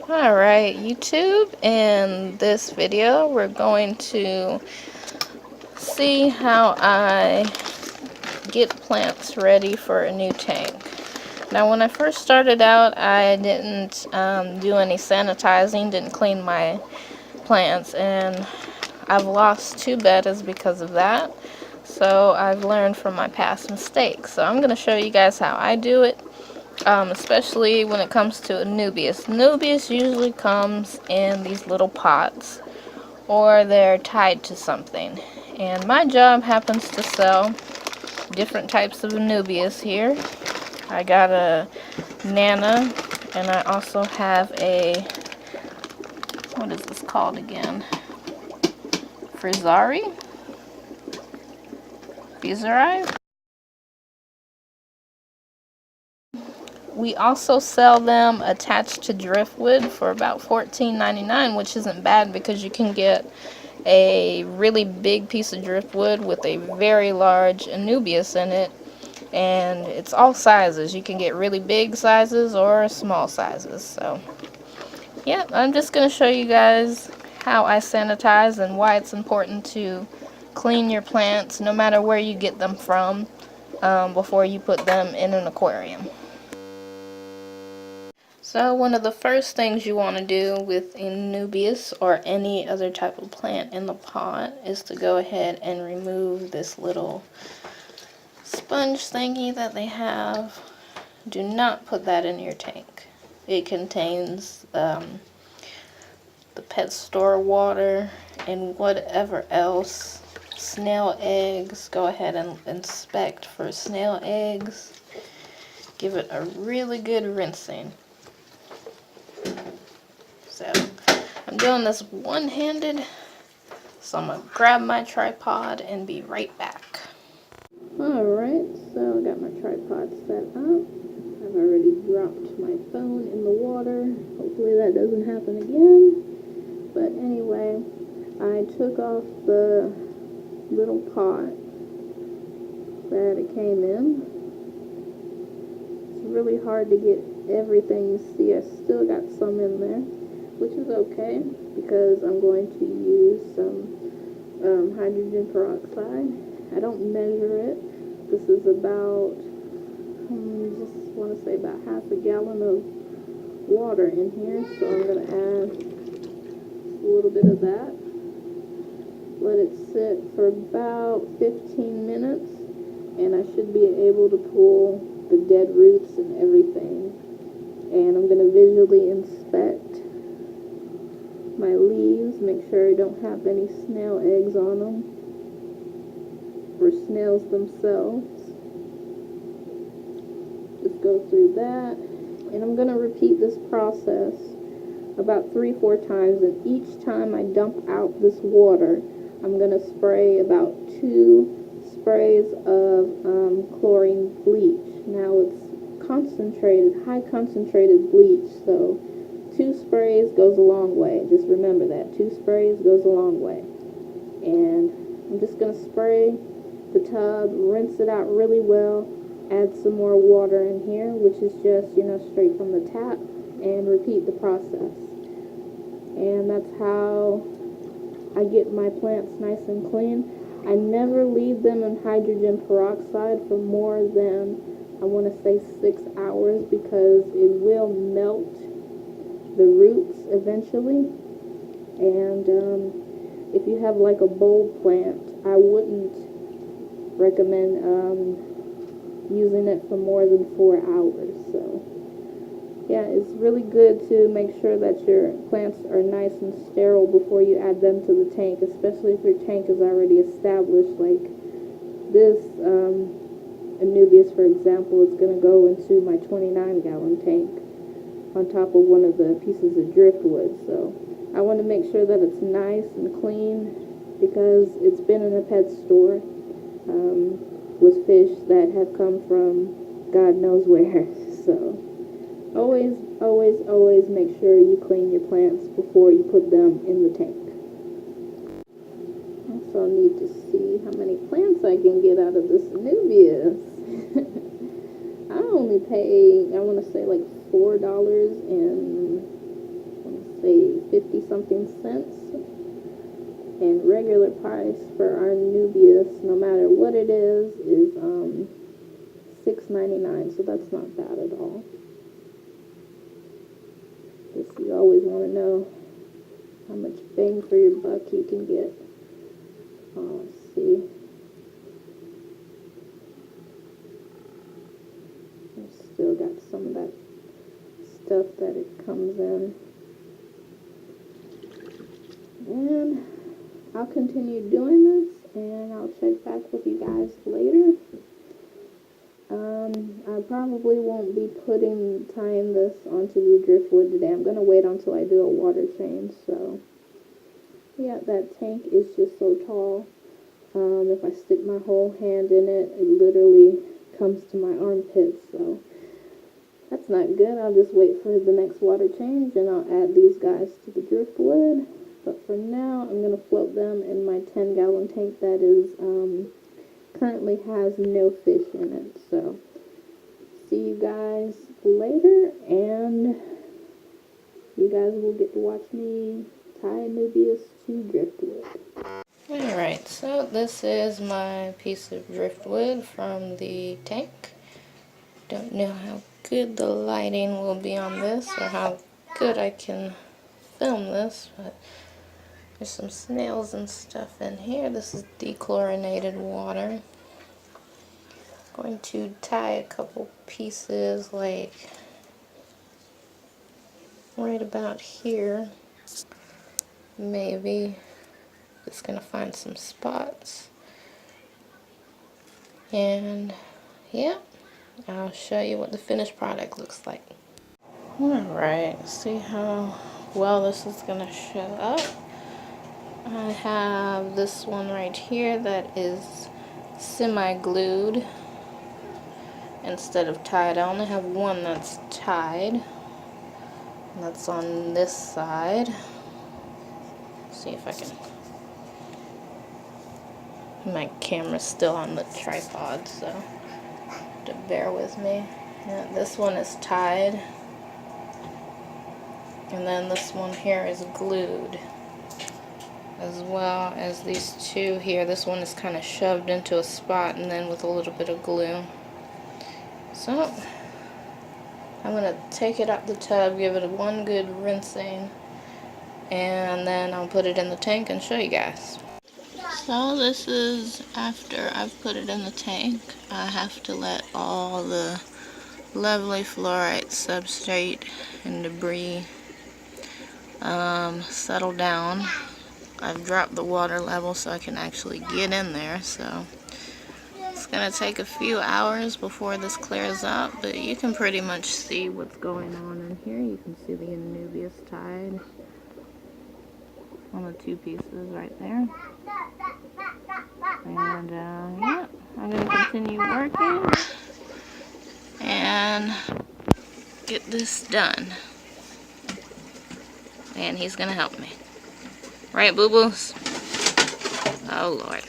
Alright, YouTube, in this video we're going to see how I get plants ready for a new tank. Now when I first started out, I didn't do any sanitizing, didn't clean my plants, and I've lost 2 bettas because of that. So I've learned from my past mistakes. So I'm going to show you guys how I do it. Especially when it comes to Anubias. Anubias usually comes in these little pots, or they're tied to something. And my job happens to sell different types of Anubias here. I got a Nana, and I also have a, what is this called again? Frizari? We also sell them attached to driftwood for about $14.99, which isn't bad because you can get a really big piece of driftwood with a very large Anubias in it, and it's all sizes. You can get really big sizes or small sizes. So yeah, I'm just going to show you guys how I sanitize and why it's important to clean your plants no matter where you get them from before you put them in an aquarium. So one of the first things you want to do with Anubias or any other type of plant in the pot is to go ahead and remove this little sponge thingy that they have. Do not put that in your tank. It contains the pet store water and whatever else. Snail eggs. Go ahead and inspect for snail eggs. Give it a really good rinsing. So I'm doing this one-handed, so I'm going to grab my tripod and be right back. Alright, so I got my tripod set up. I've already dropped my phone in the water. Hopefully that doesn't happen again. But anyway, I took off the little pot that it came in. It's really hard to get everything. You see, I still got some in there, which is okay because I'm going to use some hydrogen peroxide. I don't measure it. This is about, just want to say about half a gallon of water in here, so I'm going to add a little bit of that. Let it sit for about 15 minutes, and I should be able to pull the dead roots and everything. And I'm going to visually inspect my leaves, make sure I don't have any snail eggs on them or snails themselves. Just go through that, and I'm going to repeat this process about 3-4 times, and each time I dump out this water, I'm going to spray about 2 sprays of chlorine bleach. Now it's concentrated, high concentrated bleach, so 2 sprays goes a long way. Just remember that 2 sprays goes a long way. And I'm just going to spray the tub, rinse it out really well, add some more water in here, which is just, straight from the tap, and repeat the process. And that's how I get my plants nice and clean. I never leave them in hydrogen peroxide for more than, I want to say, 6 hours, because it will melt the roots eventually. And if you have like a bulb plant, I wouldn't recommend using it for more than 4 hours. So yeah, it's really good to make sure that your plants are nice and sterile before you add them to the tank, especially if your tank is already established. Like this Anubias, for example, is going to go into my 29-gallon tank on top of one of the pieces of driftwood. So I want to make sure that it's nice and clean because it's been in a pet store with fish that have come from God knows where. So always, always, always make sure you clean your plants before you put them in the tank. Also need to see how many plants I can get out of this Anubias. I only pay, I want to say like $4 and something cents. And regular price for our Nubius, no matter what it is $6.99. So that's not bad at all. Guess you always want to know how much bang for your buck you can get. Let's see. I've still got some of that stuff that it comes in. And I'll continue doing this, and I'll check back with you guys later. I probably won't be tying this onto the driftwood today. I'm going to wait until I do a water change. So, yeah, that tank is just so tall. If I stick my whole hand in it, it literally comes to my armpits. So, that's not good. I'll just wait for the next water change, and I'll add these guys to the driftwood. But for now, I'm going to float them in my 10-gallon tank that is currently has no fish in it. So, see you guys later, and you guys will get to watch me tie Nubius to driftwood. Alright, so this is my piece of driftwood from the tank. Don't know how good the lighting will be on this, or how good I can film this, but there's some snails and stuff in here. This is dechlorinated water. Going to tie a couple pieces like right about here. Maybe just gonna find some spots. And yeah, I'll show you what the finished product looks like. Alright, see how well this is gonna show up. I have this one right here that is semi-glued instead of tied. I only have one that's tied, and that's on this side. Let's see if I can. My camera's still on the tripod, so have to bear with me. Yeah, this one is tied, and then this one here is glued, as well as these two here. This one is kind of shoved into a spot and then with a little bit of glue. So I'm going to take it out the tub, give it one good rinsing, and then I'll put it in the tank and show you guys. So this is after I've put it in the tank. I have to let all the lovely fluorite substrate and debris settle down. I've dropped the water level so I can actually get in there, so it's going to take a few hours before this clears up, but you can pretty much see what's going on in here. You can see the Nubius tied on the two pieces right there. And yeah, I'm going to continue working and get this done. And he's going to help me. Right, boo-boos? Oh, Lord.